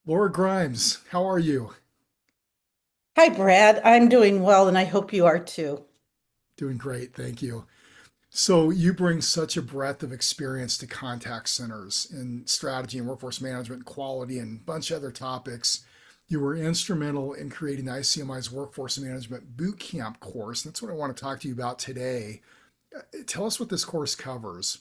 Laura Grimes, how are you? Hi, Brad. I'm doing well, and I hope you are too. Doing great, thank you. So, you bring such a breadth of experience to contact centers in strategy and workforce management, quality, and a bunch of other topics. You were instrumental in creating ICMI's Workforce Management Bootcamp course. That's what I want to talk to you about today. Tell us what this course covers.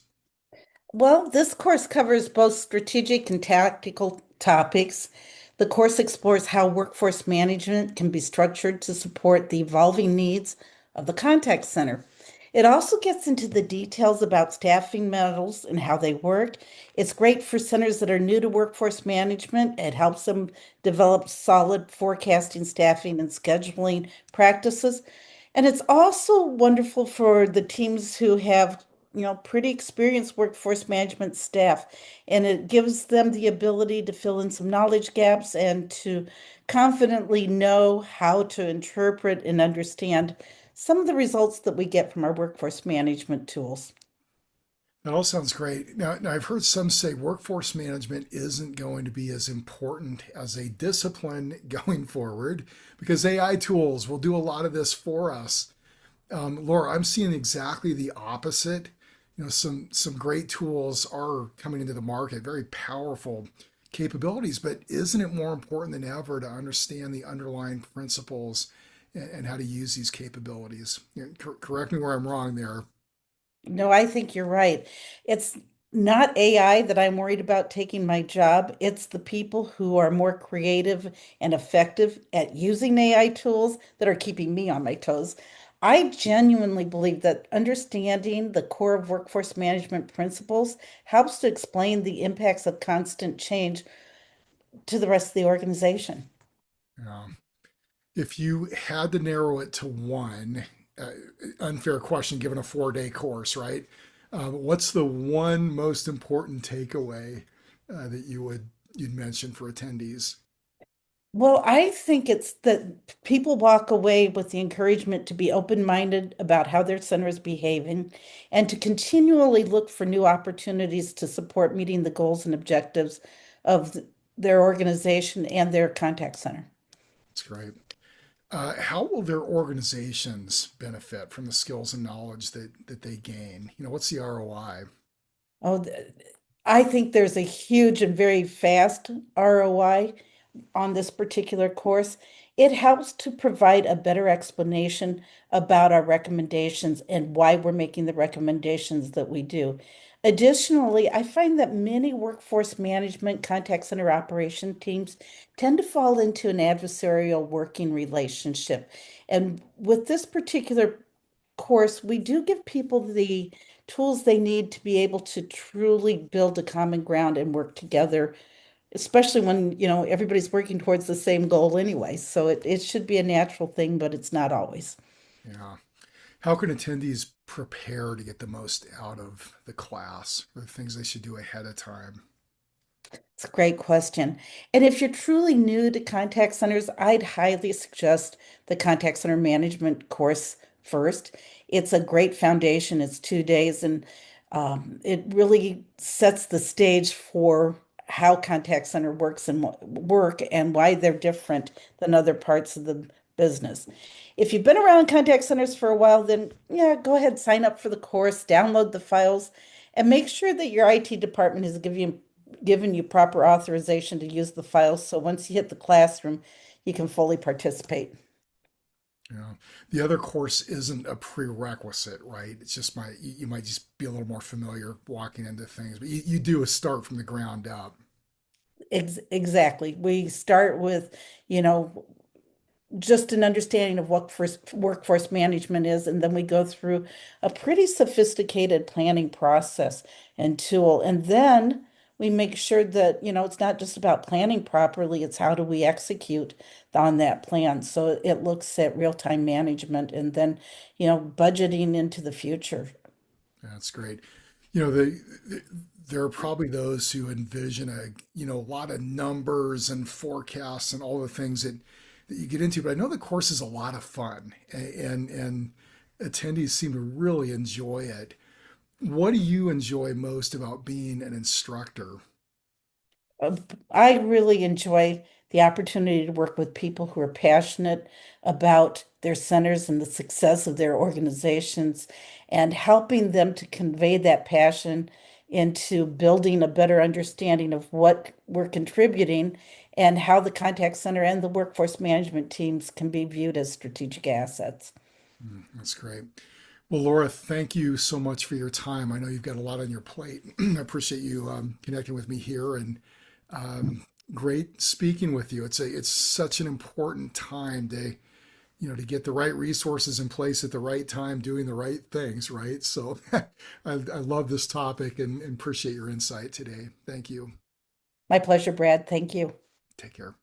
Well, this course covers both strategic and tactical topics. The course explores how workforce management can be structured to support the evolving needs of the contact center. It also gets into the details about staffing models and how they work. It's great for centers that are new to workforce management. It helps them develop solid forecasting, staffing, and scheduling practices. And it's also wonderful for the teams who have, pretty experienced workforce management staff. And it gives them the ability to fill in some knowledge gaps and to confidently know how to interpret and understand some of the results that we get from our workforce management tools. That all sounds great. Now, I've heard some say workforce management isn't going to be as important as a discipline going forward because AI tools will do a lot of this for us. Laura, I'm seeing exactly the opposite. Some great tools are coming into the market, very powerful capabilities, but isn't it more important than ever to understand the underlying principles and how to use these capabilities? Correct me where I'm wrong there. No, I think you're right. It's not AI that I'm worried about taking my job. It's the people who are more creative and effective at using AI tools that are keeping me on my toes. I genuinely believe that understanding the core of workforce management principles helps to explain the impacts of constant change to the rest of the organization. Um, if you had to narrow it to one, uh, unfair question given a 4-day course, right? What's the one most important takeaway that you'd mention for attendees? Well, I think it's that people walk away with the encouragement to be open-minded about how their center is behaving and to continually look for new opportunities to support meeting the goals and objectives of their organization and their contact center. That's great. How will their organizations benefit from the skills and knowledge that they gain? What's the ROI? Oh, I think there's a huge and very fast ROI on this particular course. It helps to provide a better explanation about our recommendations and why we're making the recommendations that we do. Additionally, I find that many workforce management contact center operation teams tend to fall into an adversarial working relationship. And with this particular course, we do give people the tools they need to be able to truly build a common ground and work together, especially when, everybody's working towards the same goal anyway. So it should be a natural thing, but it's not always. Yeah. How can attendees prepare to get the most out of the class or the things they should do ahead of time? It's a great question. And if you're truly new to contact centers, I'd highly suggest the contact center management course first. It's a great foundation. It's 2 days, and it really sets the stage for how contact center works and work and why they're different than other parts of the business. If you've been around contact centers for a while, then yeah, go ahead, sign up for the course, download the files, and make sure that your IT department is given you proper authorization to use the files. So once you hit the classroom, you can fully participate. The other course isn't a prerequisite, right? It's just you might just be a little more familiar walking into things, but you do a start from the ground up. Exactly. We start with, you know, just an understanding of what workforce management is, and then we go through a pretty sophisticated planning process and tool. And then we make sure that, it's not just about planning properly, it's how do we execute on that plan. So it looks at real-time management and then, budgeting into the future. That's great. You know, there are probably those who envision a lot of numbers and forecasts and all the things that you get into, but I know the course is a lot of fun and attendees seem to really enjoy it. What do you enjoy most about being an instructor? uh, I really enjoy the opportunity to work with people who are passionate about their centers and the success of their organizations and helping them to convey that passion into building a better understanding of what we're contributing and how the contact center and the workforce management teams can be viewed as strategic assets. That's great. Well, Laura, thank you so much for your time. I know you've got a lot on your plate. I appreciate you connecting with me here, and um, great speaking with you. It's such an important time to to get the right resources in place at the right time, doing the right things, right? So I love this topic and appreciate your insight today. Thank you. My pleasure, Brad. Thank you. Take care.